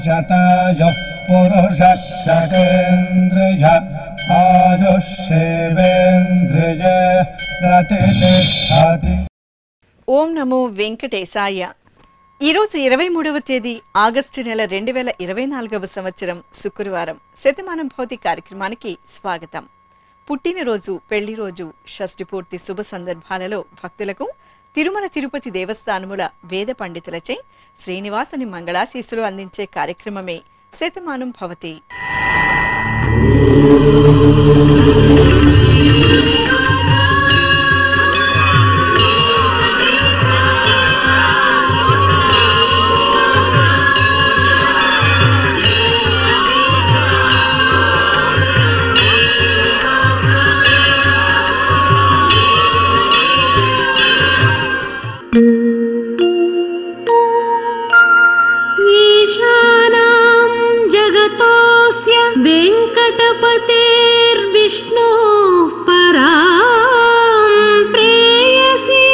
शतायुः पुरुषः शतेन्द्रिय आयुष्येवेन्द्रिये प्रतिष्ठति। ఓం నమో వెంకటేశాయ. ఈరోజు 23వ తేదీ ఆగస్టు నెల 2024వ సంవత్సరం శుక్రవారం. శతమానం భౌతి కార్యక్రమానికి స్వాగతం. పుట్టినరోజు, పెళ్లి రోజు, షష్ఠి పూర్తి శుభ సందర్భాలలో భక్తులకు తిరుమల తిరుపతి దేవస్థానముల వేద పండితులచే శ్రీనివాసుని మంగళాశీస్సులు అందించే కార్యక్రమమే శతమానం భవతి. ईशानां जगतोऽस्य वेङ्कटपतेर्विष्णुः परां प्रेयसी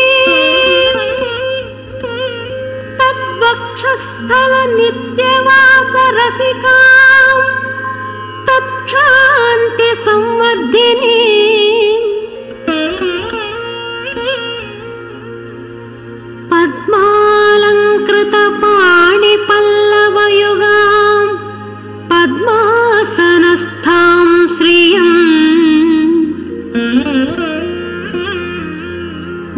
तद्वक्षस्थलनित्यवासरसिकां तत्क्षान्तिसंवर्धिनी पद्मालङ्कृतपाणिपल्लवयुगां पद्मासनस्थां श्रियं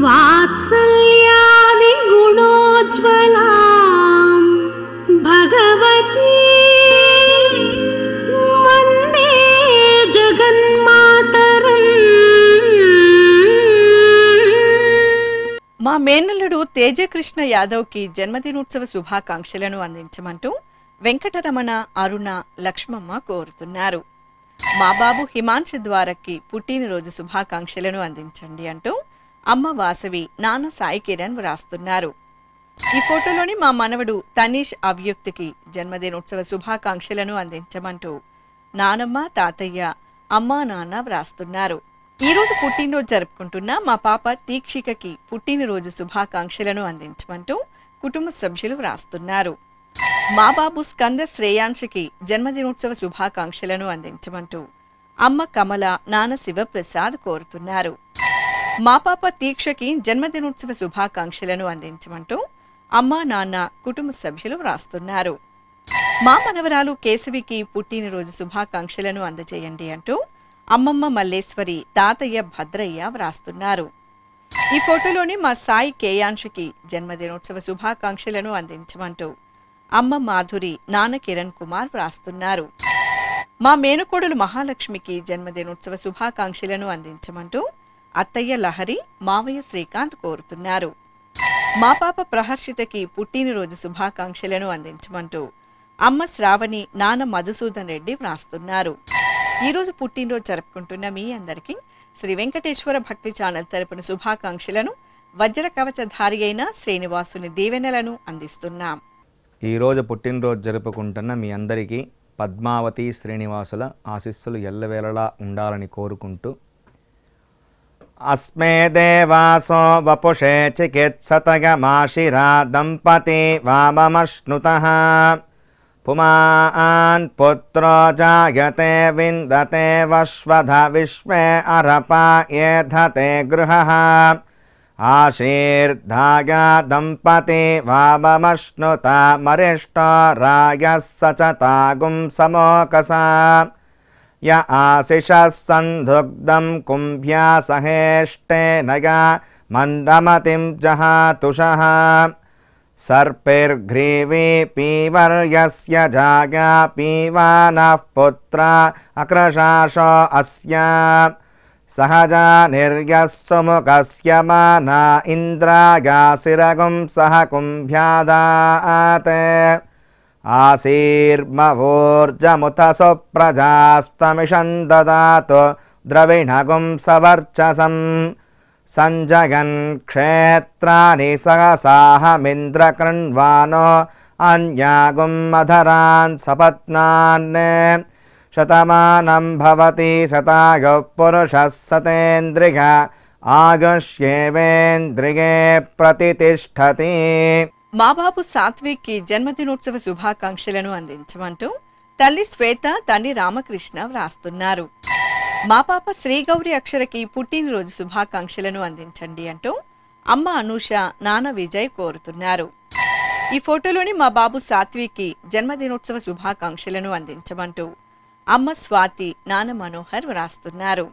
वात्सल्यादिगुणोज्ज्वलां भगवती वन्दे जगन्मातरम्। మా మేనల్లుడు తేజకృష్ణ యాదవ్కి జన్మదినోత్సవ శుభాకాంక్షలను అందించమంటూ వెంకటరమణ, అరుణ, లక్ష్మమ్మ కోరుతున్నారు. మా బాబు హిమాంశు ద్వారకి పుట్టినరోజు శుభాకాంక్షలను అందించండి అంటూ అమ్మ వాసవి, నాన్న సాయి కిరణ్ వ్రాస్తున్నారు. ఈ ఫోటోలోని మా మనవడు తనీష్ అవ్యుక్తికి జన్మదినోత్సవ శుభాకాంక్షలను అందించమంటూ నానమ్మ, తాతయ్య, అమ్మా, నాన్న వ్రాస్తున్నారు. ఈ రోజు పుట్టినరోజు జరుపుకుంటున్న మా పాప తీక్షికకి పుట్టినరోజు శుభాకాంక్షలను అందించమంటూ కుటుంబ సభ్యులు వ్రాస్తున్నారు. మా బాబు స్కంద శ్రేయాంశకి జన్మదినోత్సవ శుభాకాంక్షలను అందించమంటూ అమ్మ కమల, నాన్న శివప్రసాద్ కోరుతున్నారు. మా పాప తీక్షకి జన్మదినోత్సవ శుభాకాంక్షలను అందించమంటూ అమ్మ, నాన్న, కుటుంబ సభ్యులు వ్రాస్తున్నారు. మా మనవరాలు కేశవికి పుట్టినరోజు శుభాకాంక్షలను అందజేయండి అంటూ అమ్మమ్మ మల్లేశ్వరి, తాతయ్య భద్రయ్య వ్రాస్తున్నారు. ఈ ఫోటోలోని మా సాయి కేయాంశకి జన్మదినోత్సవ శుభాకాంక్షలను అందించమంటూ అమ్మ మాధురి, నాన్న కిరణ్ కుమార్ వ్రాస్తున్నారు. మా మేనకోడలు మహాలక్ష్మికి జన్మదినోత్సవ శుభాకాంక్షలను అందించమంటూ అత్తయ్య లహరి, మావయ్య శ్రీకాంత్ కోరుతున్నారు. మా పాప ప్రహర్షితకి పుట్టినరోజు శుభాకాంక్షలను అందించమంటూ అమ్మ శ్రావణి, నాన్న మధుసూదన్ రెడ్డి వ్రాస్తున్నారు. ఈరోజు పుట్టినరోజు జరుపుకుంటున్న మీ అందరికీ శ్రీ వెంకటేశ్వర భక్తి ఛానల్ తరపున శుభాకాంక్షలను, వజ్ర కవచధారి అయిన శ్రీనివాసుని దీవెనలను అందిస్తున్నాం. ఈరోజు పుట్టినరోజు జరుపుకుంటున్న మీ అందరికీ పద్మావతి శ్రీనివాసుల ఆశీస్సులు ఎల్లవేళలా ఉండాలని కోరుకుంటూ అస్మే దేవాసో వపుషే చికిత్సతయమాశిరా దంపతి వామమశ్నుతః పుమాన్ పుత్రో జాయతే విందతే వశ్వధ విశ్వే అరపా ఏధతే గృహః ఆశీర్ధాయ దంపతి వామమశ్నుత మరిష్టో రాయః సచతాగుం సమోకసా య ఆశిషః సందుగ్ధం కుంభ్యా సహేష్టేనయ మండమతిం జహాతుషః सर्पिर्घ्रीवी पीवर्यस्य जागा पीवानः पुत्रा अक्रशाशो अस्य सहजा निर्यः सुमुखस्य माना इन्द्रागासिरगुं सह कुम्भ्यादाते आसीर्मवोर्जमुत सुप्रजास्तमिषं ददातु द्रविणगुं सवर्चसम् संजगन् क्षेत्राणि सहसाहमिन्द्रकृण्वानो अन्यागुं मधरान् सपत्नान् शतमानं भवति शतायुः पुरुषः शतेन्द्रिय आयुष्येवेन्द्रिये प्रतितिष्ठति। మా బాబు సాత్విక్కి జన్మదినోత్సవ శుభాకాంక్షలను అందించమంటూ తల్లి శ్వేత, తండ్రి రామకృష్ణ వ్రాస్తున్నారు. మా పాప శ్రీగౌరి అక్షరకి పుట్టినరోజు శుభాకాంక్షలను అందించండి అంటూ అమ్మ అనూష, నాన్న విజయ్ కోరుతున్నారు. ఈ ఫోటోలోని మా బాబు సాత్విక్కి జన్మదినోత్సవ శుభాకాంక్షలను అందించమంటూ అమ్మ స్వాతి, నాన్న మనోహర్ వ్రాస్తున్నారు.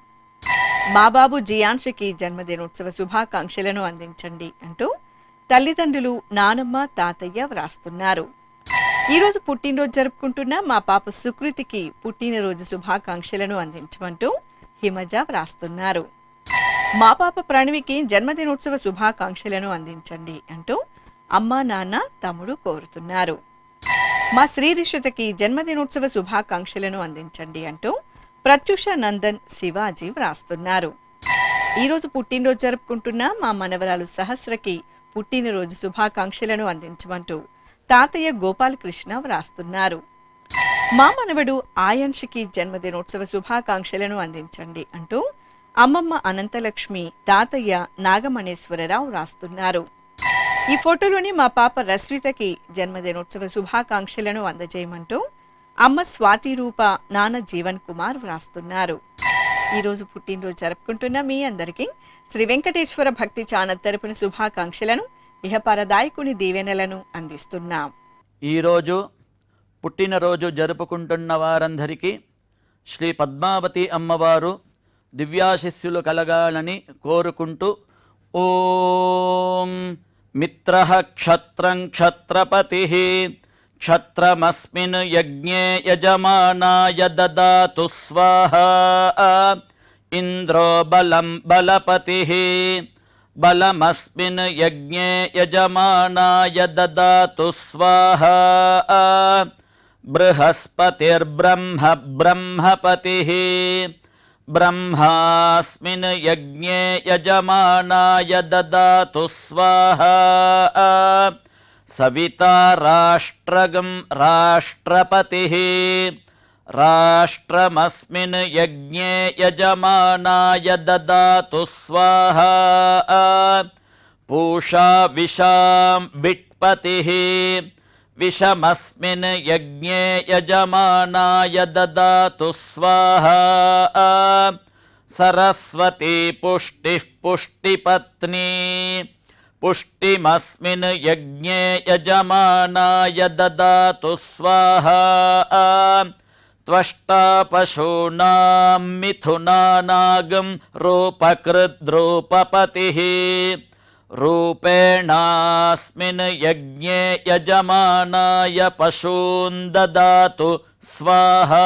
మా బాబు జియాన్షికి జన్మదినోత్సవ శుభాకాంక్షలను అందించండి అంటూ తల్లిదండ్రులు నానమ్మ, తాతయ్య వ్రాస్తున్నారు. ఈరోజు పుట్టినరోజు జరుపుకుంటున్న మా పాప సుకృతికి పుట్టినరోజు శుభాకాంక్షలను అందించమంటూ హిమజ వ్రాస్తున్నారు. మా పాప ప్రణవికి జన్మదినోత్సవ శుభాకాంక్షలను అందించండి అంటూ అమ్మ, నాన్న, తమ్ముడు కోరుతున్నారు. మా శ్రీరిషితకి జన్మదినోత్సవ శుభాకాంక్షలను అందించండి అంటూ ప్రత్యూష, నందన్, శివాజీ వ్రాస్తున్నారు. ఈరోజు పుట్టినరోజు జరుపుకుంటున్న మా మనవరాలు సహస్రకి పుట్టినరోజు శుభాకాంక్షలను అందించమంటూ తాతయ్య గోపాలకృష్ణ వ్రాస్తున్నారు. మా మనవడు ఆయంషికి జన్మదినోత్సవ శుభాకాంక్షలను అందించండి అంటూ అమ్మమ్మ అనంతలక్ష్మి, తాతయ్య నాగమణేశ్వరరావు వ్రాస్తున్నారు. ఈ ఫోటోలోని మా పాప రస్వితకి జన్మదినోత్సవ శుభాకాంక్షలను అందజేయమంటూ అమ్మ స్వాతి రూప, నాన్న జీవన్ కుమార్ వ్రాస్తున్నారు. ఈరోజు పుట్టినరోజు జరుపుకుంటున్న మీ అందరికీ శ్రీ వెంకటేశ్వర భక్తి ఛానల్ తరపున శుభాకాంక్షలను, ఇహపరదాయకుని దీవెనలను అందిస్తున్నాం. ఈరోజు పుట్టినరోజు జరుపుకుంటున్న వారందరికీ శ్రీ పద్మావతి అమ్మవారు దివ్యాశిస్సులు కలగాలని కోరుకుంటూ ఓం మిత్రః క్షత్రం క్షత్రపతిః క్షత్రమస్మిన్ యజ్ఞే యజమానాయ దదాతు స్వాహా ఇంద్రో బలం బలపతిః బలమస్మిన్ యజ్ఞే యజమానాయ దదాతు స్వాహా బృహస్పతిర్బ్రహ్మ బ్రహ్మపతిః బ్రహ్మాస్మిన్ యజ్ఞే యజమానాయ దదాతు స్వాహా సవితా రాష్ట్రగం రాష్ట్రపతిః రాష్ట్రమస్మిన్ యజ్ఞే యజమానాయ దదాతు స్వాహా పూషా విషాం విట్పతిః విషమస్మిన్ యజ్ఞే యజమానాయ దదాతు స్వాహా సరస్వతీ పుష్టిః పుష్టిపత్నీ పుష్టిమస్మిన్ యజ్ఞే యజమానాయ దదాతు స్వాహా త్వష్టా పశూనాం మిథునానాగం రూపకృద్రూపపతిః రూపేణాస్మిన్ యజ్ఞే యజమానాయ పశూన్ దదాతు స్వాహా.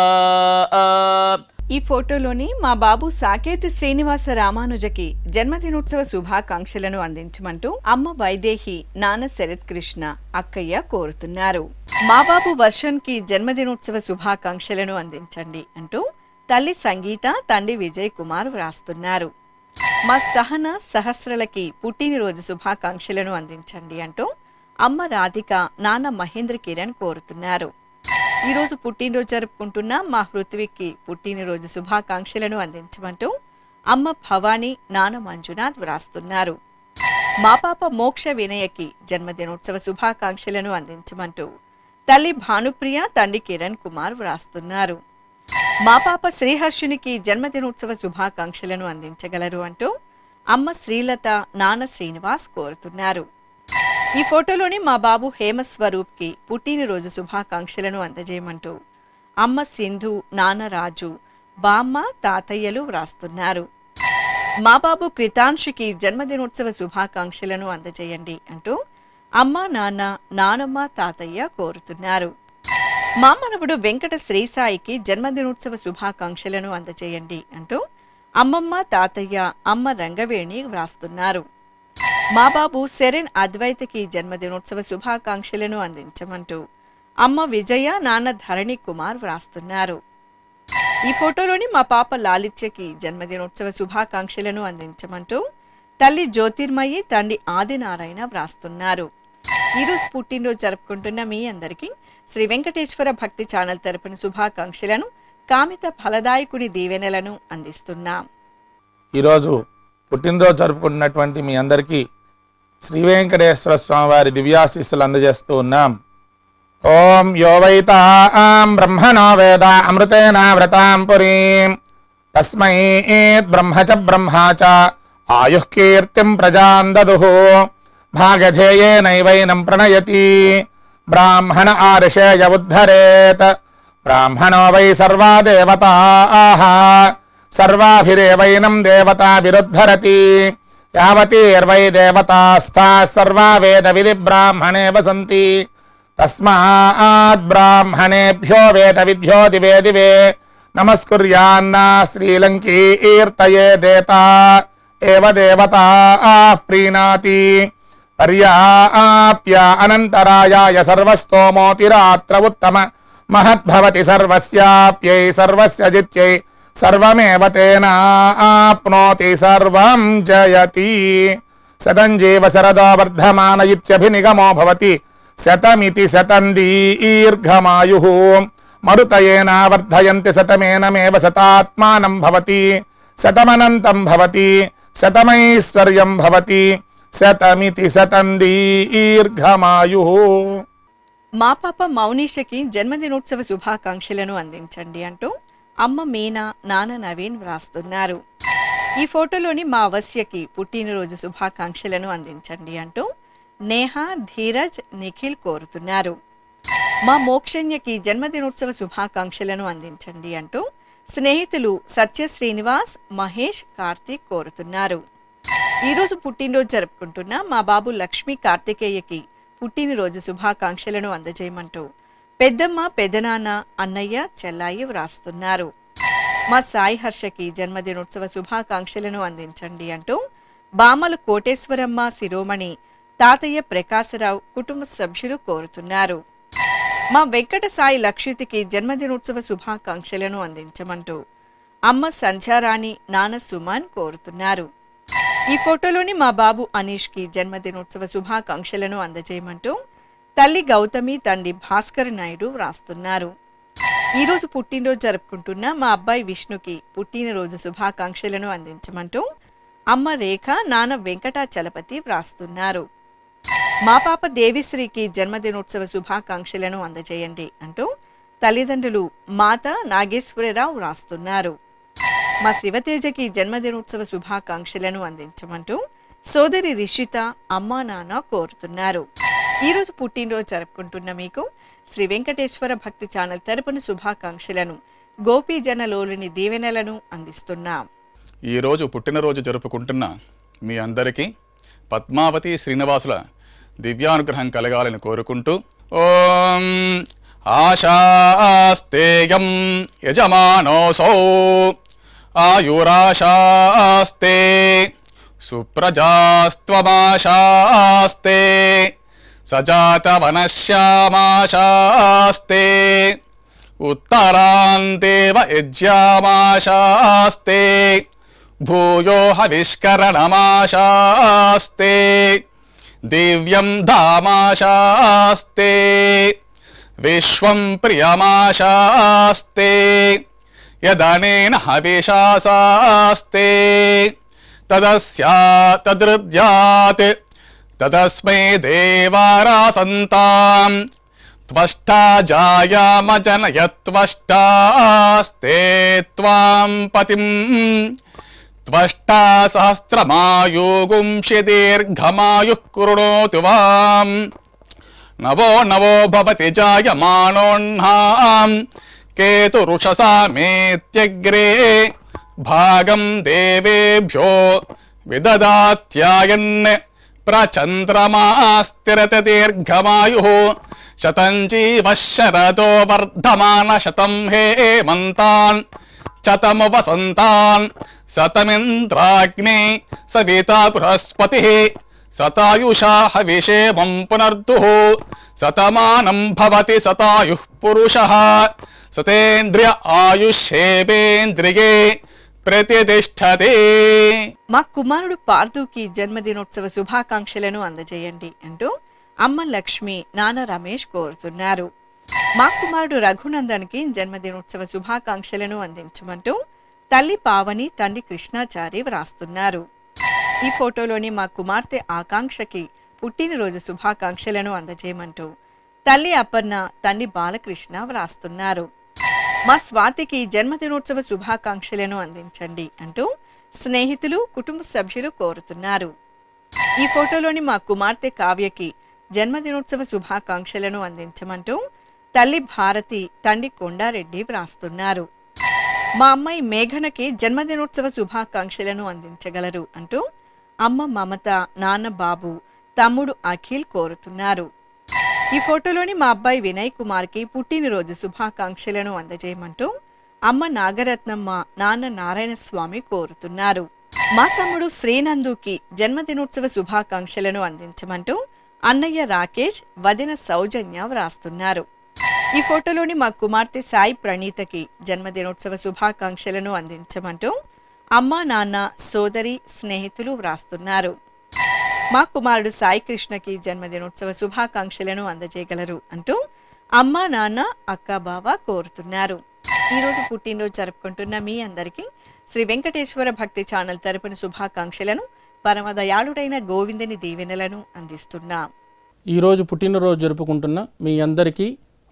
ఈ ఫోటోలోని మా బాబు సాకేతి శ్రీనివాస రామానుజకి జన్మదినోత్సవ శుభాకాంక్షలను అందించమంటూ అమ్మ వైదేహి, నాన్న శరత్ కృష్ణ, అక్కయ్య కోరుతున్నారు. మా బాబు వర్షన్ కి జన్మదినోత్సవ శుభాకాంక్షలను అందించండి అంటూ తల్లి సంగీత, తండ్రి విజయ్ కుమార్ వ్రాస్తున్నారు. మా సహన, సహస్రలకి పుట్టినరోజు శుభాకాంక్షలను అందించండి అంటూ అమ్మ రాధిక, నాన్న మహేంద్ర కిరణ్ కోరుతున్నారు. ఈరోజు పుట్టినరోజు జరుపుకుంటున్న మా హృత్విక్కి పుట్టినరోజు శుభాకాంక్షలను అందించమంటూ అమ్మ భవానీ, నాన్న మంజునాథ్ వ్రాస్తున్నారు. మా పాప మోక్ష వినయకి జన్మదినోత్సవ శుభాకాంక్షలను అందించమంటూ తల్లి భానుప్రియ, తండ్రి కిరణ్ కుమార్ వ్రాస్తున్నారు. మా పాప శ్రీహర్షునికి జన్మదినోత్సవ శుభాకాంక్షలను అందించగలరు అంటూ అమ్మ శ్రీలత, నాన్న శ్రీనివాస్ కోరుతున్నారు. ఈ ఫోటోలోని మా బాబు హేమస్వరూప్కి పుట్టినరోజు శుభాకాంక్షలను అందజేయమంటూ అమ్మ సింధు, నాన్న రాజు, బామ్మ, తాతయ్యలు వ్రాస్తున్నారు. మా బాబు కృతాంశుకి జన్మదినోత్సవ శుభాకాంక్షలను అందజేయండి అంటూ అమ్మ, నాన్న, నానమ్మ, తాతయ్య కోరుతున్నారు. మా మనవడు వెంకట శ్రీసాయికి జన్మదినోత్సవ శుభాకాంక్షలను అందజేయండి అంటూ అమ్మమ్మ, తాతయ్య, అమ్మ రంగవేణి వ్రాస్తున్నారు. మా బాబు శరణ్ అద్వైతకి జన్మదినోత్సవ శుభాకాంక్షలను అందించమంటూ అమ్మ విజయ, నాన్న ధరణి కుమార్ వ్రాస్తున్నారు. ఈ ఫోటోలోని మా పాప లాలిత్యకి జన్మదినోత్సవ శుభాకాంక్షలను అందించమంటూ తల్లి జ్యోతిర్మయి, తండ్రి ఆదినారాయణ వ్రాస్తున్నారు. ఈరోజు పుట్టినరోజు జరుపుకుంటున్న మీ అందరికీ శ్రీ వెంకటేశ్వర భక్తి ఛానల్ తరపున శుభాకాంక్షలను, కామిత ఫలదాయకుని దీవెనలను అందిస్తున్నాం. ఈరోజు పుట్టినరోజు జరుపుకుంటున్నటువంటి మీ అందరికీ శ్రీ వెంకటేశ్వర స్వామి వారి దివ్యాశీస్సులు అందజేస్తూ ఉన్నాం. ఓం యో వైతాం బ్రహ్మణో వేద అమృతేన వ్రతాం పురీం తస్మై బ్రహ్మ చ బ్రహ్మా చ ఆయుః కీర్తిం ప్రజాం దదుః భాగధేయేనైవైనం ప్రణయతి బ్రాహ్మణ ఆర్షేయ ఉద్ధరేత్ బ్రాహ్మణో వై సర్వా దేవతాః సర్వాభిరేవైనం దేవతాభిరుద్ధరతి యావతీర్వై దేవతాస్తాః సర్వా వేద విధి బ్రాహ్మణే వసంతి తస్మాత్ బ్రాహ్మణేభ్యో వేద విద్యో దివే దివే నమస్కుర్యాన్న శ్రీలంకీర్తయే దేతా ఏవ దేవతా ప్రీణాతి పర్యాప్య అనంతరాయాయ సర్వస్తోమోతిరాత్ర ఉత్తమ మహద్భవతి సర్వస్యాప్యై సర్వస్య జిత్యై సర్వమేవ తేన ఆప్నోతి సర్వం జయతి శతం జీవ శరదో వర్ధమాన ఇత్యభినిగమో భవతి శతమితి శతం దీర్ఘమాయుః మరుతయేన వర్ధయంతి శతమేనమేవ శతాత్మానం భవతి శతమనంతం భవతి శతమైశ్వర్యం భవతి శతమితి శతం దీర్ఘమాయుః. మా పాప మౌనీషకి జన్మదినోత్సవ శుభాకాంక్షలను అందించండి అంటూ అమ్మ మీనా, నాన్న నవీన్ వ్రాస్తున్నారు. ఈ ఫోటోలోని మా అవశ్యకి పుట్టినరోజు శుభాకాంక్షలను అందించండి అంటూ నేహ, ధీరజ్, నిఖిల్ కోరుతున్నారు. మా మోక్షణ్యకి జన్మదినోత్సవ శుభాకాంక్షలను అందించండి అంటూ స్నేహితులు సత్య శ్రీనివాస్, మహేష్, కార్తీక్ కోరుతున్నారు. ఈరోజు పుట్టినరోజు జరుపుకుంటున్న మా బాబు లక్ష్మీ కార్తికేయకి పుట్టినరోజు శుభాకాంక్షలను అందజేయమంటూ పెద్దమ్మ, పెదనాన్న, అన్నయ్య, చెల్లాయి వ్రాస్తున్నారు. మా సాయి హర్షకి జన్మదినోత్సవ శుభాకాంక్షలను అందించండి అంటూ బామలు కోటేశ్వరమ్మ, శిరోమణి, తాతయ్య ప్రకాశరావు కుటుంబ సభ్యులు కోరుతున్నారు. మా వెంకట సాయి లక్షితికి జన్మదినోత్సవ శుభాకాంక్షలను అందించమంటూ అమ్మ సంధ్యారాణి, నాన్న సుమన్ కోరుతున్నారు. ఈ ఫోటోలోని మా బాబు అనీష్కి జన్మదినోత్సవ శుభాకాంక్షలను అందజేయమంటూ తల్లి గౌతమి, తండ్రి భాస్కర్ నాయుడు వ్రాస్తున్నారు. ఈరోజు పుట్టినరోజు జరుపుకుంటున్న మా అబ్బాయి విష్ణుకి పుట్టినరోజు శుభాకాంక్షలను అందించమంటూ అమ్మ రేఖ, నాన్న వెంకటాచలపతి వ్రాస్తున్నారు. మా పాప దేవిశ్రీకి జన్మదినోత్సవ శుభాకాంక్షలను అందజేయండి అంటూ తల్లిదండ్రులు మాత నాగేశ్వరరావు వ్రాస్తున్నారు. మా శివతేజకి జన్మదినోత్సవ శుభాకాంక్షలను అందించమంటూ సోదరి రిషిత, అమ్మా, నాన్న కోరుతున్నారు. ఈరోజు పుట్టినరోజు జరుపుకుంటున్న మీకు శ్రీ వెంకటేశ్వర భక్తి ఛానల్ తరపున శుభాకాంక్షలను, గోపీజనలోని దీవెనలను అందిస్తున్నాం. ఈరోజు పుట్టినరోజు జరుపుకుంటున్న మీ అందరికీ పద్మావతి శ్రీనివాసుల దివ్యానుగ్రహం కలగాలని కోరుకుంటూ ఓం ఆశాస్తేయం యజమానోసౌ ఆయురాశాస్తే సుప్రజాస్త్వమాశాస్తే సజాతవనశ్యామాశాస్తే ఉత్తరాంతేవ యజ్యామాశాస్తే భూయో హవిష్కరణమాశాస్తే దివ్యం ధామాశాస్తే విశ్వం ప్రియమాశాస్తే యదనేన హవిషాసాస్తే తదస్యాతదృద్యాత్ తదస్మై దేవారాసంతాం త్వష్టా జాయామజనయత్వష్టాస్తే త్వాం పతిం త్వష్టా సహస్రమాయుగుంషి దీర్ఘమాయుః కృణోతు వాం నవో నవో భవతి జాయమానోన్హాం కేతురుషసామేత్యగ్రే భాగం దేవేభ్యో విదదాత్యాయన్ ప్రచంద్రమాస్తిరత దీర్ఘమాయుః శతం జీవ శరదో వర్ధమాన శతం హేమంతాన్ శతము వసంతాన్ శతమింద్రాగ్నే సవితా బృహస్పతిః శతాయుషా హవిషేమం పునర్దుః శతమానం భవతి శతాయుః పురుషః సతేంద్రియ ఆయుష్యేవేంద్రియే ప్రతిష్టతే. మా కుమారుడు పార్థుకి జన్మదినోత్సవ శుభాకాంక్షలను అందజేయండి అంటూ అమ్మ లక్ష్మి, నాన్న రమేష్ కోరుతున్నారు. మా కుమారుడు రఘునందన్కి జన్మదినోత్సవ శుభాకాంక్షలను అందించమంటూ తల్లి పావని, తండ్రి కృష్ణాచారి వ్రాస్తున్నారు. ఈ ఫోటోలోని మా కుమార్తె ఆకాంక్షకి పుట్టినరోజు శుభాకాంక్షలను అందజేయమంటూ తల్లి అపర్ణ, తండ్రి బాలకృష్ణ వ్రాస్తున్నారు. మా స్వాతికి జన్మదినోత్సవ శుభాకాంక్షలను అందించండి అంటూ స్నేహితులు, కుటుంబ సభ్యులు కోరుతున్నారు. ఈ ఫోటోలోని మా కుమార్తె కావ్యకి జన్మదినోత్సవ శుభాకాంక్షలను అందించమంటూ తల్లి భారతి, తండ్రి కొండారెడ్డి వ్రాస్తున్నారు. మా అమ్మాయి మేఘనకి జన్మదినోత్సవ శుభాకాంక్షలను అందించగలరు అంటూ అమ్మ మమత, నాన్న బాబు, తమ్ముడు అఖిల్ కోరుతున్నారు. ఈ ఫోటోలోని మా అబ్బాయి వినయ్ కుమార్కి పుట్టినరోజు శుభాకాంక్షలను అందజేయమంటూ అమ్మ నాగరత్నమ్మ, నాన్న నారాయణ స్వామి కోరుతున్నారు. మా తమ్ముడు శ్రీనందుకి జన్మదినోత్సవ శుభాకాంక్షలను అందించమంటూ అన్నయ్య రాకేష్, వదిన సౌజన్య వ్రాస్తున్నారు. ఈ ఫోటోలోని మా కుమార్తె సాయి ప్రణీతకి జన్మదినోత్సవ శుభాకాంక్షలను అందించమంటూ అమ్మ, నాన్న, సోదరి, స్నేహితులు వ్రాస్తున్నారు. మా కుమారుడు సాయి కృష్ణకి జన్మదినోత్సవ శుభాకాంక్షలను అందజేయగలరు అంటూ అమ్మ, నాన్న, అక్క, బావ కోరుతున్నారు. ఈరోజు పుట్టినరోజు జరుపుకుంటున్న మీ అందరికీ శ్రీ వెంకటేశ్వర భక్తి ఛానల్ తరపున శుభాకాంక్షలను, పరమదయాళుడైన గోవిందుని దీవెనలను అందిస్తున్నాం. ఈరోజు పుట్టినరోజు జరుపుకుంటున్న మీ అందరికీ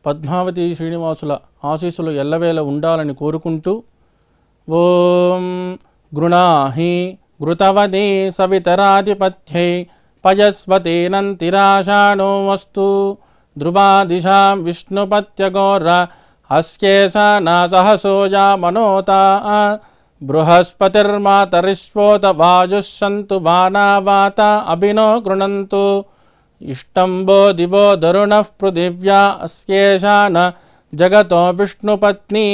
పద్మావతి శ్రీనివాసుల ఆశీస్సులు ఎల్లవేళ ఉండాలని కోరుకుంటూ ఓం గృణాహి ఘృతవదే సవితరాధిపత్యై పయస్వతేనంతిరాషాణో వస్తు ధ్రువాదిశాం విష్ణుపత్యగోర అస్యేషా నాసహసోజా మనోతా బృహస్పతిర్మాతరిష్వోత వాజుః సంతు వానావాత అభినో గృణంతు ఇష్టంబో దివో దరుణః పృథివ్యా అస్యేషా న జగతో విష్ణుపత్ని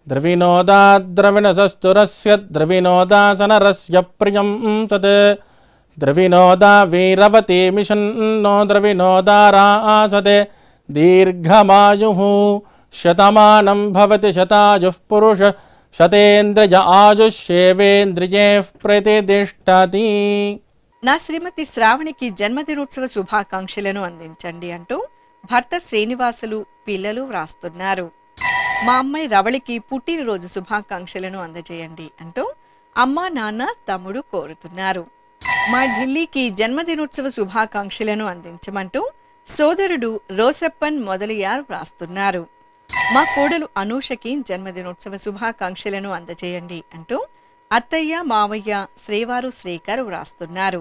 ద్రవినోదాద్రవిణసస్తురస్య ద్రవినోదాసనరస్య ప్రియం సత్ ద్రవినోదా వీరవతి మిషన్నో ద్రవినోదారాసతే దీర్ఘమాయుః శతమానం భవతి శతాయుః పురుష శతేంద్రియ ఆయుష్యేవేంద్రియే ప్రతిష్ఠతి. నా శ్రీమతి శ్రావణికి జన్మదినోత్సవ శుభాకాంక్షలను అందించండి అంటూ భర్త శ్రీనివాసులు, పిల్లలు వ్రాస్తున్నారు. మా అమ్మాయి రవళికి పుట్టినరోజు శుభాకాంక్షలను అందజేయండి అంటూ అమ్మ, నాన్న, తమ్ముడు కోరుతున్నారు. మా ఢిల్లీకి జన్మదినోత్సవ శుభాకాంక్షలను అందించమంటూ సోదరుడు రోసప్పన్ మొదలయ్యారు వ్రాస్తున్నారు. మా కోడలు అనూషకి జన్మదినోత్సవ శుభాకాంక్షలను అందజేయండి అంటూ అత్తయ్య, మావయ్య, శ్రీవారు, శ్రీకర్ వ్రాస్తున్నారు.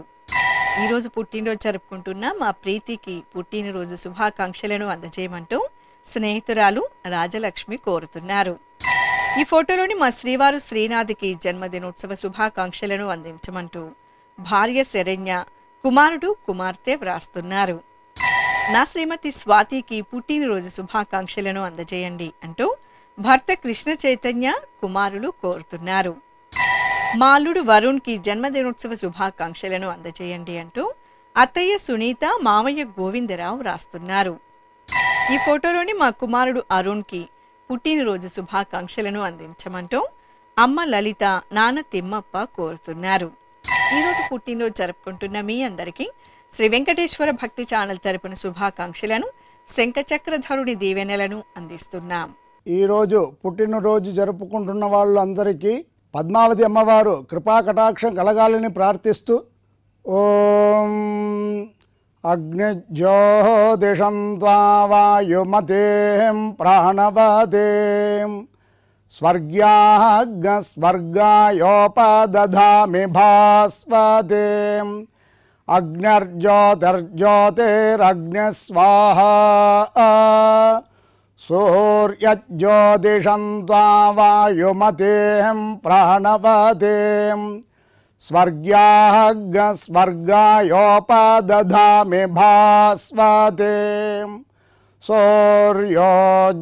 ఈరోజు పుట్టినరోజు జరుపుకుంటున్న మా ప్రీతికి పుట్టినరోజు శుభాకాంక్షలను అందజేయమంటూ స్నేహితురాలు రాజలక్ష్మి కోరుతున్నారు. ఈ ఫోటోలోని మా శ్రీవారు శ్రీనాథ్కి జన్మదినోత్సవ శుభాకాంక్షలను అందించమంటూ భార్య శరణ్య, కుమారుడు, కుమార్తె వ్రాస్తున్నారు. నా శ్రీమతి స్వాతికి పుట్టినరోజు శుభాకాంక్షలను అందజేయండి అంటూ భర్త కృష్ణ చైతన్య, కుమారులు కోరుతున్నారు. మా అల్లుడు వరుణ్కి జన్మదినోత్సవ శుభాకాంక్షలను అందజేయండి అంటూ అత్తయ్య సునీత, మావయ్య గోవిందరావు వ్రాస్తున్నారు. ఈ ఫోటోలోని మా కుమారుడు అరుణ్కి పుట్టినరోజు శుభాకాంక్షలను అందించమంటూ అమ్మ లలిత, నాన్న తిమ్మప్ప కోరుతున్నారు. ఈరోజు పుట్టినరోజు జరుపుకుంటున్న మీ అందరికీ శ్రీ వెంకటేశ్వర భక్తి ఛానల్ తరపున శుభాకాంక్షలను, శంఖచక్రధరుడి దీవెనలను అందిస్తున్నాం. ఈరోజు పుట్టినరోజు జరుపుకుంటున్న వాళ్ళందరికీ పద్మావతి అమ్మవారు కృపా కటాక్షం కలగాలని ప్రార్థిస్తూ ఓం అగ్నిజ్యోతిషం త్వా వాయుమతేం ప్రాణవతేం స్వర్గాయోపదధామి భాస్వతేం అగ్నిర్జ్యోతిర్జ్యోతిరగ్నిస్వాహా సూర్యజ్యోతిషం త్వా వాయుమతేం ప్రాణవతేం స్వర్గాయోపదధామి భాస్వతేం సూర్యో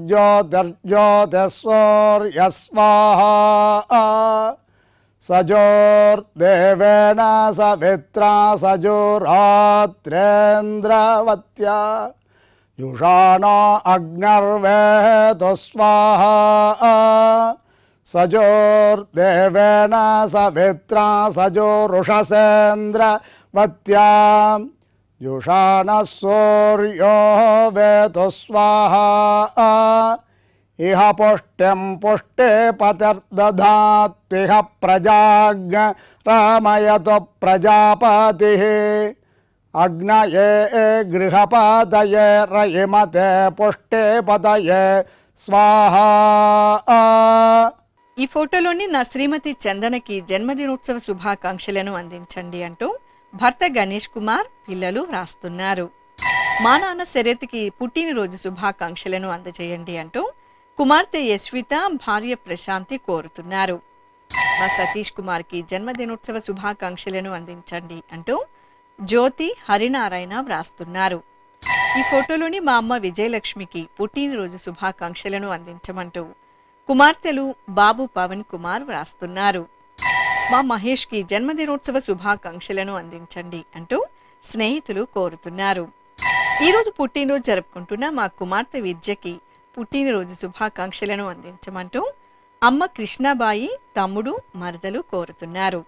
జ్యోతిర్జ్యోతిస్సూర్యస్వాహా సజోర్దేవేన సవిత్రా సజోరాత్రేంద్రవత్యా యుషాణో అగ్నిర్వేతు స్వాహా సజోర్దేవేన సవిత్రా సజోరుషసేంద్రవత్యా యుషాణ సూర్యో వేతు స్వాహా ఇహ పుష్టిం పుష్టే పతిర్దధాత్తిహ ప్రజాజ్ఞ రామయతు ప్రజాపతి అగ్నయే గృహపతయే రయిమతే పుష్టే పతయే స్వాహా. ఈ ఫోటోలోని నా శ్రీమతి చందనకి జన్మదినోత్సవ శుభాకాంక్షలను అందించండి అంటూ భర్త గణేష్ కుమార్ పిల్లలు వ్రాస్తున్నారు. మా నాన్న శరత్కి పుట్టినరోజు శుభాకాంక్షలను అందజేయండి అంటూ కుమార్తె యశ్విత భార్య ప్రశాంతి కోరుతున్నారు. మా సతీష్ కుమార్కి జన్మదినోత్సవ శుభాకాంక్షలను అందించండి అంటూ జ్యోతి హరినారాయణ వ్రాస్తున్నారు. ఈ ఫోటోలోని మా అమ్మ విజయలక్ష్మికి పుట్టినరోజు శుభాకాంక్షలను అందించమంటూ కుమార్తెలు బాబు పవన్ కుమార్ వ్రాస్తున్నారు. మా మహేష్కి జన్మదినోత్సవ శుభాకాంక్షలను అందించండి అంటూ స్నేహితులు కోరుతున్నారు. ఈరోజు పుట్టినరోజు జరుపుకుంటున్న మా కుమార్తె విద్యకి పుట్టినరోజు శుభాకాంక్షలను అందించమంటూ అమ్మ కృష్ణాబాయి తమ్ముడు మరదలు కోరుతున్నారు.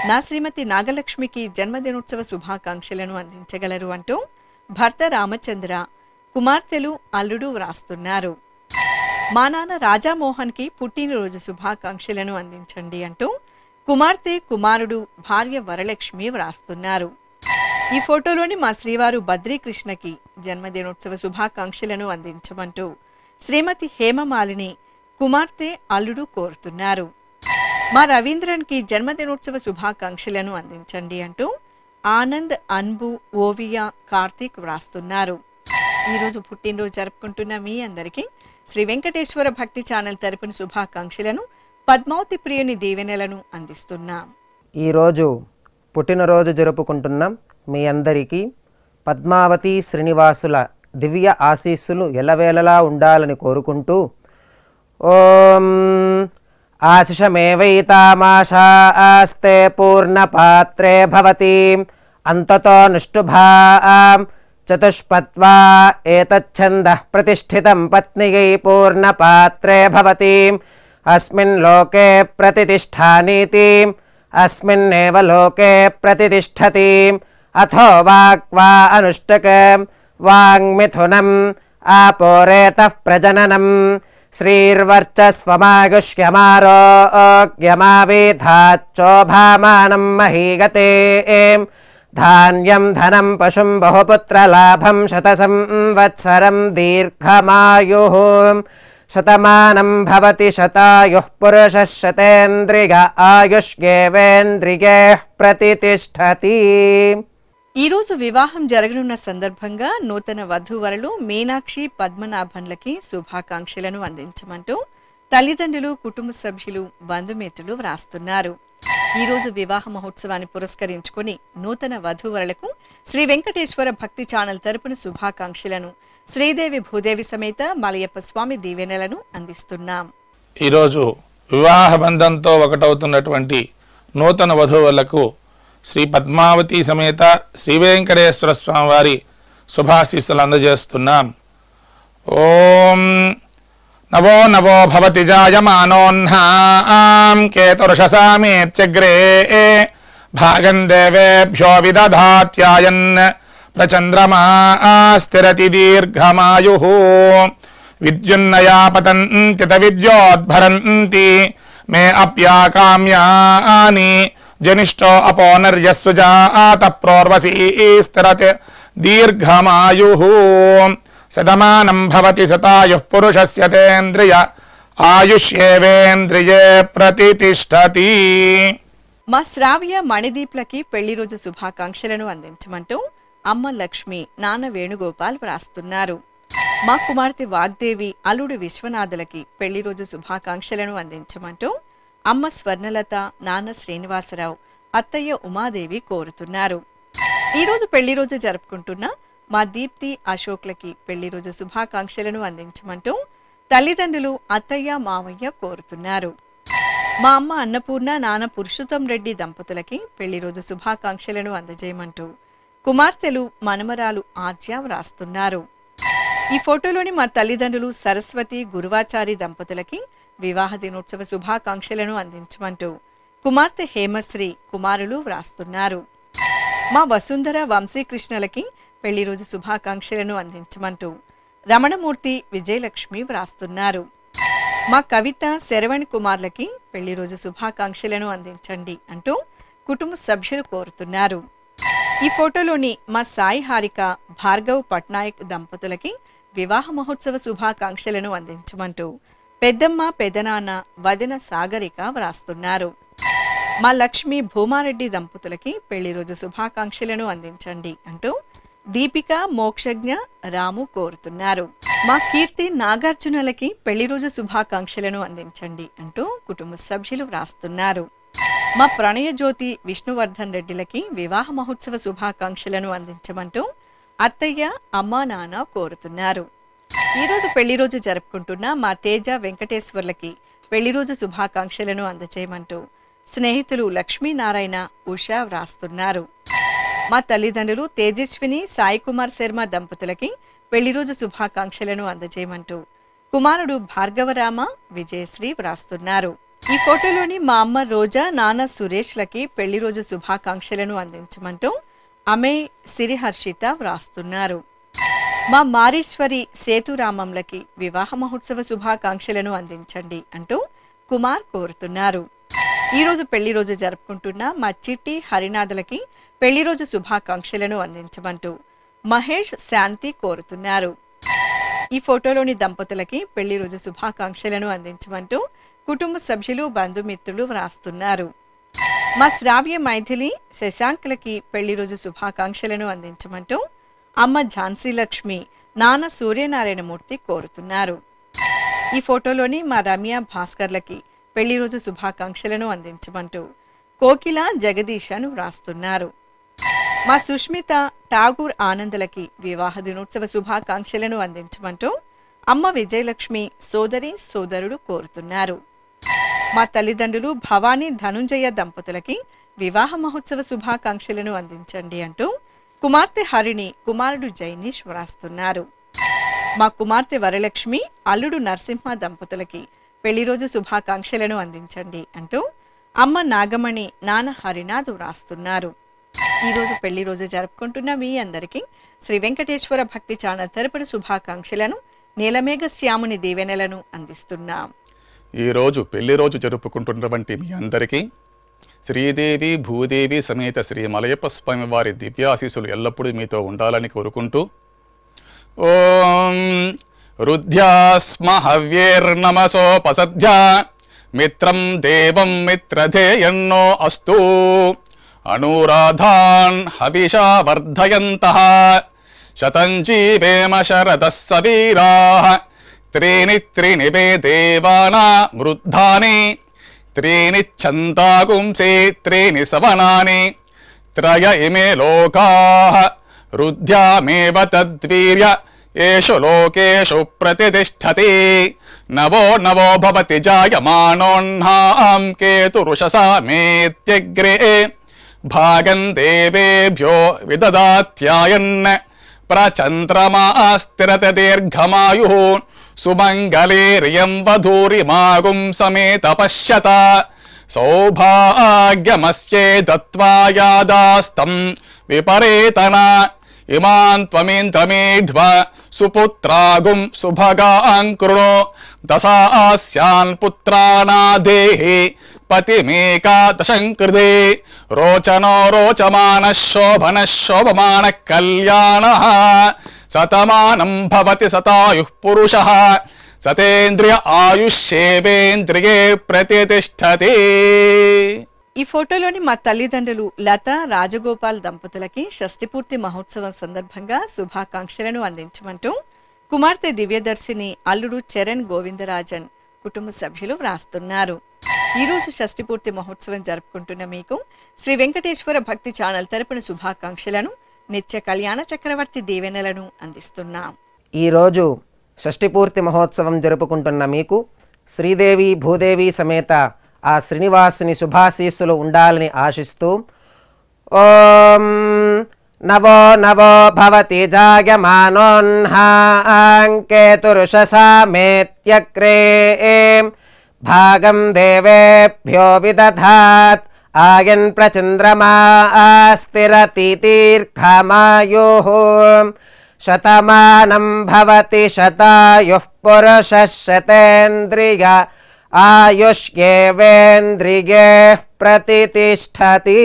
నా శ్రీమతి నాగలక్ష్మికి జన్మదినోత్సవ శుభాకాంక్షలను అందించగలరు అంటూ భర్త రామచంద్ర కుమార్తెలు అల్లుడు వ్రాస్తున్నారు. మా నాన్న రాజామోహన్కి పుట్టినరోజు శుభాకాంక్షలను అందించండి అంటూ కుమార్తె కుమారుడు భార్య వరలక్ష్మి వ్రాస్తున్నారు. ఈ ఫోటోలోని మా శ్రీవారు బద్రీకృష్ణకి జన్మదినోత్సవ శుభాకాంక్షలను అందించమంటూ శ్రీమతి హేమమాలిని కుమార్తె అల్లుడు కోరుతున్నారు. మా రవీంద్రన్కి జన్మదినోత్సవ శుభాకాంక్షలను అందించండి అంటూ ఆనంద్ అన్బు ఓవియా కార్తీక్ వ్రాస్తున్నారు. ఈరోజు పుట్టినరోజు జరుపుకుంటున్న మీ అందరికీ శ్రీ వెంకటేశ్వర భక్తి ఛానల్ తరపున శుభాకాంక్షలను పద్మావతి ప్రియుని దీవెనలను అందిస్తున్నాం. ఈరోజు పుట్టినరోజు జరుపుకుంటున్నాం మీ అందరికీ పద్మావతి శ్రీనివాసుల దివ్య ఆశీస్సులు ఎల్లవేళలా ఉండాలని కోరుకుంటూ ఓం ఆశిషమేవైతామాశాస్తే పూర్ణపాత్రే భవతి అంతతో నిష్ఠుభాం చతుష్పత్వా ఏతచ్ఛందః ప్రతిష్ఠితం పత్నియై పూర్ణపాత్రే భవతి అస్మిన్ లోకే ప్రతిష్ఠానీతి అస్మిన్నేవ లోకే ప్రతిష్ఠతి అథో వాక్వా అనుష్టకం వాంగ్మిథునం ఆపోరేతః ప్రజననం శ్రీర్వర్చస్వమాగుష్యమారోగ్యమావేధాచ్చోభామానం మహీగతే ధాన్యం ధనం పశుం బహుపుత్రలాభం శతసంవత్సరం దీర్ఘమాయుః శతమానం భవతి శతాయుః పురుషः శతేంద్రియ ఆయుష్యేవేంద్రియే ప్రతిష్ఠతి. ఈరోజు వివాహం జరగనున్న సందర్భంగా నూతన వధూవరులు మీనాక్షి పద్మనాభన్లకి శుభాకాంక్షలను అందించమంటూ తల్లిదండ్రులు కుటుంబ సభ్యులు బంధుమిత్రులు వ్రాస్తున్నారు. ఈరోజు వివాహ మహోత్సవాన్ని పురస్కరించుకుని నూతన వధూవరులకు శ్రీ వెంకటేశ్వర భక్తి ఛానల్ తరపున శుభాకాంక్షలను శ్రీదేవి భూదేవి సమేత మలయప్ప స్వామి దీవెనలను అందిస్తున్నాం. ఈరోజు వివాహ బంధంతో ఒకటవుతున్నటువంటి నూతన వధువులకు శ్రీ పద్మావతి సమేత శ్రీ వెంకటేశ్వర స్వామి వారి శుభాశీస్సులు అందజేస్తున్నాం. ఓం నవో నవో భవతి జాయమానోన్హాం కేతుర్షసామేత్యగ్రే భాగం దేవేభ్యో విదధాత్యాయన్ ప్రచంద్రమా స్థిరతి దీర్ఘమాయుః విద్యున్నయా పతంతి విద్యోద్భరంతి మే అప్యాకామ్యాని జనిష్టో అపోనర్యస్సు జాత ప్రోర్వసీ స్థిరతి దీర్ఘమాయుః శతమానం భవతి శతాయుః పురుషస్య తేంద్రియ ఆయుష్యేవేంద్రియే ప్రతిష్ఠతి. మా శ్రావ్య మణిదీప్లకి పెళ్లి రోజు శుభాకాంక్షలను అందించమంటూ అమ్మ లక్ష్మి నాన్న వేణుగోపాల్ వ్రాస్తున్నారు. మా కుమార్తె వాగ్దేవి అల్లుడు విశ్వనాథులకి పెళ్లి రోజు శుభాకాంక్షలను అందించమంటూ అమ్మ స్వర్ణలత నాన్న శ్రీనివాసరావు అత్తయ్య ఉమాదేవి కోరుతున్నారు. ఈరోజు పెళ్లి రోజు జరుపుకుంటున్న మా దీప్తి అశోక్లకి పెళ్లి రోజు శుభాకాంక్షలను అందించమంటూ తల్లిదండ్రులు అత్తయ్య మావయ్య కోరుతున్నారు. మా అమ్మ అన్నపూర్ణ నాన్న పురుషోత్తం రెడ్డి దంపతులకి పెళ్లి రోజు శుభాకాంక్షలను అందజేయమంటూ కుమార్తెలు మనమరాలు ఆద్య వ్రాస్తున్నారు. ఈ ఫోటోలోని మా తల్లిదండ్రులు సరస్వతి గురువాచారి దంపతులకి వివాహ దినోత్సవ శుభాకాంక్షలను అందించమంటూ కుమార్తె హేమశ్రీ కుమారులు వ్రాస్తున్నారు. మా వసుంధర వంశీకృష్ణలకి పెళ్లి రోజు శుభాకాంక్షలను అందించమంటూ రమణమూర్తి, విజయలక్ష్మి వ్రాస్తున్నారు. మా కవిత, శరవణ్ కుమార్లకి పెళ్లి రోజు శుభాకాంక్షలను అందించండి అంటూ కుటుంబ సభ్యులు కోరుతున్నారు. ఈ ఫోటోలోని మా సాయి హారిక, భార్గవ్ పట్నాయక్ దంపతులకి వివాహ మహోత్సవ శుభాకాంక్షలను అందించమంటూ పెద్దమ్మ, పెదనాన్న, వదిన సాగరిక వ్రాస్తున్నారు. మా లక్ష్మి, భూమారెడ్డి దంపతులకి పెళ్లి రోజు శుభాకాంక్షలను అందించండి అంటూ దీపిక, మోక్షజ్ఞ, రాము కోరుతున్నారు. మా కీర్తి, నాగార్జునలకి పెళ్లి రోజు శుభాకాంక్షలను అందించండి అంటూ కుటుంబ సభ్యులు వ్రాస్తున్నారు. మా ప్రణయ జ్యోతి, విష్ణువర్ధన్ రెడ్డిలకి వివాహ మహోత్సవ శుభాకాంక్షలను అందించమంటూ అత్తయ్య, అమ్మా, నాన్న కోరుతున్నారు. ఈరోజు పెళ్లి రోజు జరుపుకుంటున్న మా తేజ, వెంకటేశ్వర్లకి పెళ్లి రోజు శుభాకాంక్షలను అందజేయమంటూ స్నేహితులు లక్ష్మీనారాయణ, ఉషా వ్రాస్తున్నారు. మా తల్లిదండ్రులు తేజస్విని, సాయి కుమార్ శర్మ దంపతులకి పెళ్లి రోజు శుభాకాంక్షలను అందజేయమంటూ కుమారుడు భార్గవరామ, విజయశ్రీ వ్రాస్తున్నారు. ఈ ఫోటోలోని మా అమ్మ రోజా, నాన్న సురేష్లకి పెళ్లి రోజు శుభాకాంక్షలను అందించమంటూ అమే, సిరిహర్షిత వ్రాస్తున్నారు. మా మారీశ్వరి, సేతురామంలకి వివాహ మహోత్సవ శుభాకాంక్షలను అందించండి అంటూ కుమార్ కోరుతున్నారు. ఈరోజు పెళ్లి రోజు జరుపుకుంటున్న మా చిట్టి, హరినాథులకి పెళ్లి రోజు శుభాకాంక్షలను అందించమంటూ మహేష్, శాంతి కోరుతున్నారు. ఈ ఫోటోలోని దంపతులకి పెళ్లి రోజు శుభాకాంక్షలను అందించమంటూ కుటుంబ సభ్యులు, బంధుమిత్రులు వ్రాస్తున్నారు. మా శ్రావ్య, మైథిలి, శశాంక్లకి పెళ్లి రోజు శుభాకాంక్షలను అందించమంటూ అమ్మ ఝాన్సీ లక్ష్మి, నాన్న సూర్యనారాయణమూర్తి కోరుతున్నారు. ఈ ఫోటోలోని మా రమ్య, భాస్కర్లకి పెళ్లి రోజు శుభాకాంక్షలను అందించమంటూ కోకిల, జగదీశను వ్రాస్తున్నారు. మా సుష్మిత, ఠాగూర్ ఆనందలకి వివాహ దినోత్సవ శుభాకాంక్షలను అందించమంటూ అమ్మ విజయలక్ష్మి, సోదరి, సోదరుడు కోరుతున్నారు. మా తల్లిదండ్రులు భవానీ, ధనుంజయ దంపతులకి వివాహ మహోత్సవ శుభాకాంక్షలను అందించండి అంటూ కుమార్తె హరిణి, కుమారుడు జైనీష్ వ్రాస్తున్నారు. మా కుమార్తె వరలక్ష్మి, అల్లుడు నరసింహ దంపతులకి పెళ్లి రోజు శుభాకాంక్షలను అందించండి అంటూ అమ్మ నాగమణి, నాన్న హరినాథ్ వ్రాస్తున్నారు. ఈరోజు పెళ్లి రోజు జరుపుకుంటున్న మీ అందరికీ శ్రీ వెంకటేశ్వర భక్తి ఛానల్ తరపున శుభాకాంక్షలను, నీలమేఘ శ్యాముని దీవెనలను అందిస్తున్నాం. ఈరోజు పెళ్లి రోజు జరుపుకుంటున్నటువంటి మీ అందరికీ శ్రీదేవి, భూదేవి సమేత శ్రీ మలయప్ప స్వామి వారి దివ్యాశీస్సులు ఎల్లప్పుడూ మీతో ఉండాలని కోరుకుంటూ ఓం రుద్ధ్యాస్మ హవ్యేర్నమసోపసధ్యా మిత్రం దేవం మిత్రధేయన్నో అస్తు అనూరాధాన్ హవిషా వర్ధయంతః శతం జీవేమ శరదః సవీరాః త్రీణి త్రీణి వే దేవానా వృద్ధాని త్రీణి ఛందాగుంసే త్రీణి సవనాని త్రయ ఇమే లోకాః రుద్ధ్యామేవ తద్వీర్య ఏషు లోకేషు ప్రతిష్ఠతి నవో నవో భవతి జాయమానోన్హాం కేతురుషసా మేత్యగ్రే భాగం దేవేభ్యో విదదాత్యాయన్ ప్రచంద్రమాస్తిరత దీర్ఘమాయుః సుమంగళేర్యం వధూరిమాగుం సమేత పశ్యత సౌభాగ్యమస్యే దత్వా యాదాస్తం విపరేతన ఇమాన్ త్వమేంద్రమేధ్వ సుపుత్రాగుం సుభగాం కృణో దశాస్యాన్ పుత్రానాదేహి పతిమేకాదశం కృతే రోచనో రోచమాన శోభన శోభమాన కళ్యాణ శతమానం భవతి శతాయుః పురుషః సతేంద్రియ ఆయుష్యేవేంద్రియే ప్రతిష్టతి. ఈ ఫోటోలోని మా తల్లిదండ్రులు లత, రాజగోపాల్ దంపతులకి షష్ఠిపూర్తి మహోత్సవం సందర్భంగా శుభాకాంక్షలను అందించమంటూ కుమార్తె దివ్యదర్శిని, అల్లుడు చరణ్ గోవిందరాజన్ కుటుంబ సభ్యులు వ్రాస్తున్నారు. ఈరోజు షష్ఠిపూర్తి మహోత్సవం జరుపుకుంటున్న మీకు శ్రీ వెంకటేశ్వర భక్తి ఛానల్ తరపున శుభాకాంక్షలను, నిత్య కళ్యాణ చక్రవర్తి దీవెనలను అందిస్తున్నాం. ఈరోజు షష్ఠిపూర్తి మహోత్సవం జరుపుకుంటున్న మీకు శ్రీదేవి, భూదేవి సమేత ఆ శ్రీనివాసుని శుభాశీస్సులు ఉండాలని ఆశిస్తూ ఓం నవో నవో భవతి జాయమానోన్హాం కేతురుషసా మేత్యగ్రే భాగం దేవేభ్యో విదధాత్ ఆయన్ ప్రచంద్రమా స్థిరతి దీర్ఘమాయుః శతమానం భవతి శతాయుః పురుషः శతేంద్రియ ఆయుష్యేవేంద్రియే ప్రతితిష్ఠతి.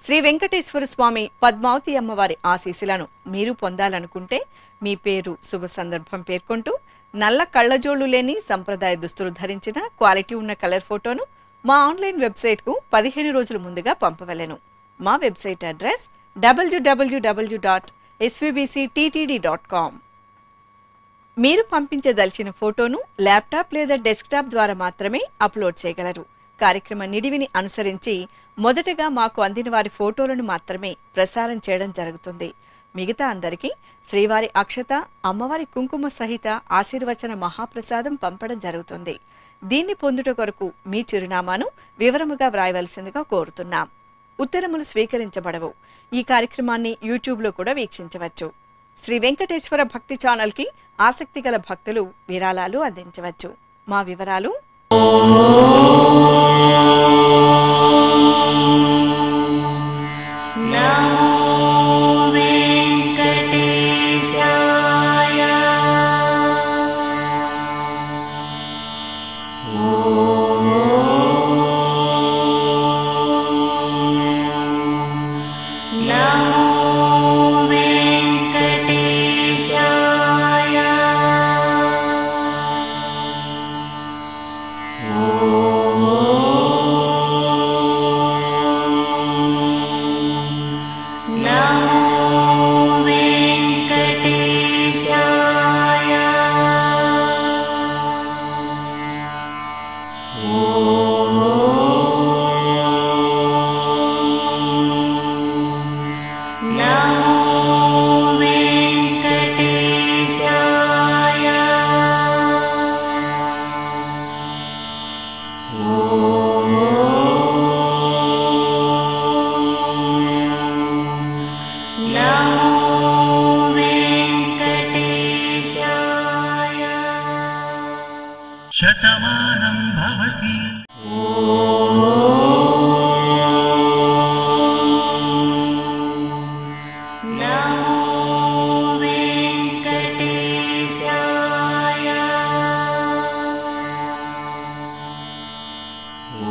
శ్రీ వెంకటేశ్వర స్వామి పద్మావతి అమ్మవారి ఆశీస్సులను మీరు పొందాలనుకుంటే మీ పేరు శుభ సందర్భం పేర్కొంటూ నల్ల కళ్ళజోళ్లు లేని సంప్రదాయ దుస్తులు ధరించిన క్వాలిటీ ఉన్న కలర్ ఫోటోను మా ఆన్లైన్ వెబ్సైట్కు 15 రోజుల ముందుగా పంపవలెను. మా వెబ్సైట్ అడ్రస్ www.svbcttd.com. మీరు పంపించదలిచిన ఫోటోను ల్యాప్టాప్ లేదా డెస్క్టాప్ ద్వారా మాత్రమే అప్లోడ్ చేయగలరు. కార్యక్రమ నిడివిని అనుసరించి మొదటగా మాకు అందిన వారి ఫోటోలను మాత్రమే ప్రసారం చేయడం జరుగుతుంది. మిగతా అందరికీ శ్రీవారి అక్షత, అమ్మవారి కుంకుమ సహిత ఆశీర్వచన మహాప్రసాదం పంపడం జరుగుతుంది. దీన్ని పొందుట కొరకు మీ చిరునామాను వివరముగా వ్రాయవలసిందిగా కోరుతున్నాం. ఉత్తరములు స్వీకరించబడవు. ఈ కార్యక్రమాన్ని యూట్యూబ్లో కూడా వీక్షించవచ్చు. శ్రీ వెంకటేశ్వర భక్తి ఛానల్కి ఆసక్తి గల భక్తులు విరాళాలు అందించవచ్చు. మా వివరాలు: శతమానం భవతి. ఓ